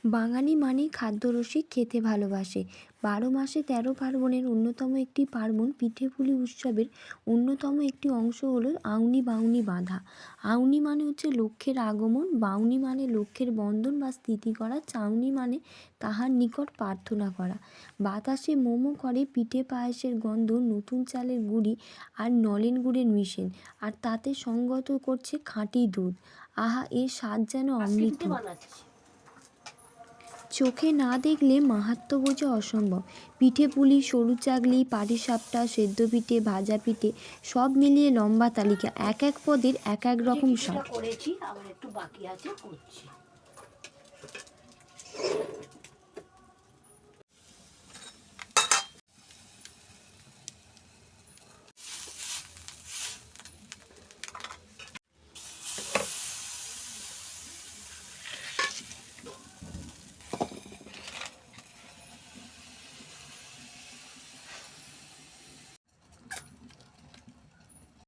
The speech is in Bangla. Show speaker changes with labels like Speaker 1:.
Speaker 1: বাঙালি মানেই খাদ্যরসিক, খেতে ভালোবাসে। ১২ মাসে ১৩ পার্বণের অন্যতম একটি পার্বণ পিঠেপুলি উৎসবের অন্যতম একটি অংশ হলো আউনি বাউনি বাঁধা। আউনি মানে হচ্ছে লক্ষ্যের আগমন, বাউনি মানে লক্ষ্যের বন্ধন বা স্থিতি করা, চাউনি মানে তাহার নিকট প্রার্থনা করা। বাতাসে মোমো করে পিঠে পায়েসের গন্ধ, নতুন চালের গুঁড়ি আর নলেন গুড়ের মিশেল, আর তাতে সঙ্গত করছে খাঁটি দুধ। আহা, এর স্বাদ যেন অমৃত। চোখে না দেখলে মাহাত্ম্য বোঝা অসম্ভব। পিঠে পুলি, সরু চাগলি, পাটিসাপটা, সেদ্ধ পিঠে, ভাজা পিঠে সব মিলিয়ে লম্বা তালিকা, এক এক পদের এক এক রকম স্বাদ।
Speaker 2: করেছি, আবার একটু বাকি আছে, করছি।